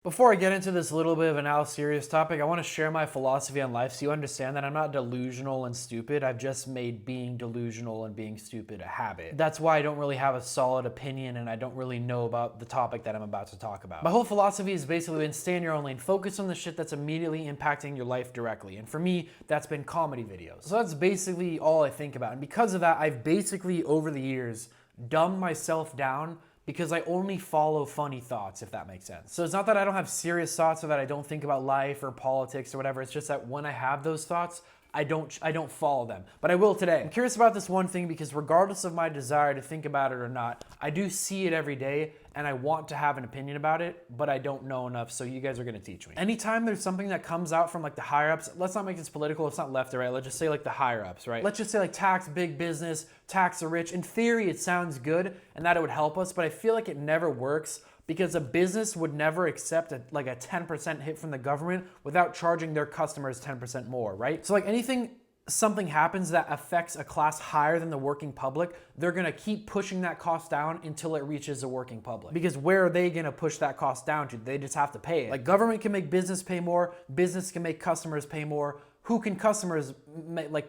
Before I get into this little bit of a now serious topic, I want to share my philosophy on life so you understand that I'm not delusional and stupid. I've just made being delusional and being stupid a habit. That's why I don't really have a solid opinion and I don't really know about the topic that I'm about to talk about. My whole philosophy has basically been stay in your own lane, focus on the shit that's immediately impacting your life directly. And for me, that's been comedy videos. So that's basically all I think about. And because of that, I've basically over the years dumbed myself down because I only follow funny thoughts, if that makes sense. So it's not that I don't have serious thoughts or that I don't think about life or politics or whatever. It's just that when I have those thoughts, I don't follow them. But I will today. I'm curious about this one thing because regardless of my desire to think about it or not, I do see it every day and I want to have an opinion about it, but I don't know enough, so you guys are gonna teach me. Anytime there's something that comes out from like the higher ups, let's not make this political, it's not left or right, let's just say like the higher ups, right? Let's just say like tax big business, tax the rich. In theory, it sounds good and that it would help us, but I feel like it never works because a business would never accept a 10% hit from the government without charging their customers 10% more, right? So like something happens that affects a class higher than the working public, they're gonna keep pushing that cost down until it reaches the working public. Because where are they gonna push that cost down to? They just have to pay it. Like government can make business pay more, business can make customers pay more. Who can customers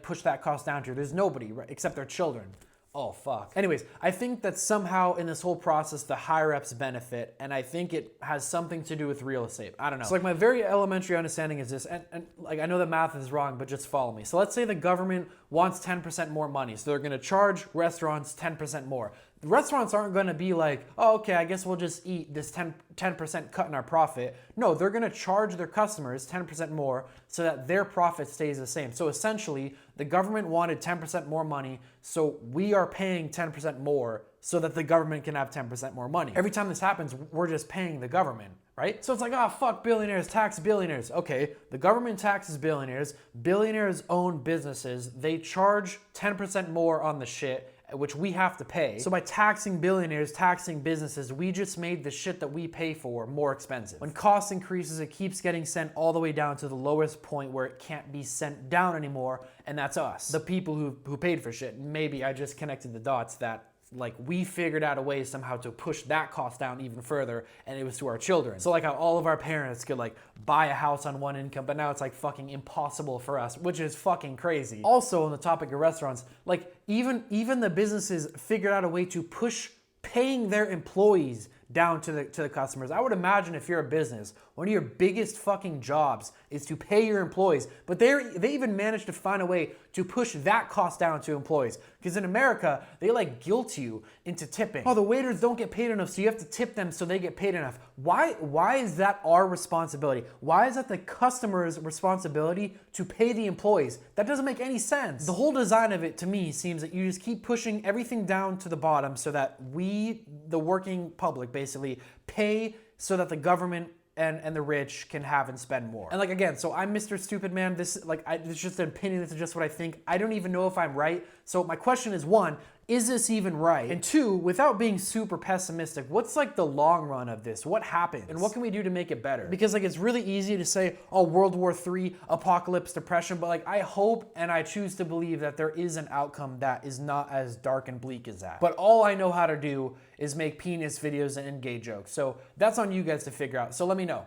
push that cost down to? There's nobody, right? Except their children. Oh, fuck. Anyways, I think that somehow in this whole process, the higher ups benefit, and I think it has something to do with real estate. I don't know. So like my very elementary understanding is this, and like I know that math is wrong, but just follow me. So let's say the government wants 10% more money, so they're gonna charge restaurants 10% more. The restaurants aren't gonna be like, oh, okay, I guess we'll just eat this 10% cut in our profit. No, they're gonna charge their customers 10% more so that their profit stays the same. So essentially, the government wanted 10% more money, so we are paying 10% more so that the government can have 10% more money. Every time this happens, we're just paying the government, right? So it's like, oh, fuck billionaires, tax billionaires. Okay, the government taxes billionaires, billionaires own businesses, they charge 10% more on the shit, which we have to pay. So by taxing billionaires, taxing businesses, we just made the shit that we pay for more expensive. When cost increases, it keeps getting sent all the way down to the lowest point where it can't be sent down anymore, and that's us, the people who paid for shit. Maybe I just connected the dots that like we figured out a way somehow to push that cost down even further, and it was to our children. So like how all of our parents could like buy a house on one income, but now it's like fucking impossible for us, which is fucking crazy. Also on the topic of restaurants, like even the businesses figured out a way to push paying their employees down to the customers. I would imagine if you're a business, one of your biggest fucking jobs is to pay your employees, but they even managed to find a way to push that cost down to employees. Because in America, they like guilt you into tipping. Oh, the waiters don't get paid enough, so you have to tip them so they get paid enough. Why is that our responsibility? Why is that the customer's responsibility to pay the employees? That doesn't make any sense. The whole design of it to me seems that you just keep pushing everything down to the bottom so that we, the working public, basically pay so that the government and the rich can have and spend more. And like again, so I'm Mr. Stupid Man. It's just an opinion. This is just what I think. I don't even know if I'm right. So my question is, one, is this even right? And two, without being super pessimistic, what's like the long run of this? What happens? And what can we do to make it better? Because like it's really easy to say, oh, World War III, apocalypse, depression, but like I hope and I choose to believe that there is an outcome that is not as dark and bleak as that. But all I know how to do is make penis videos and gay jokes. So that's on you guys to figure out. So let me know.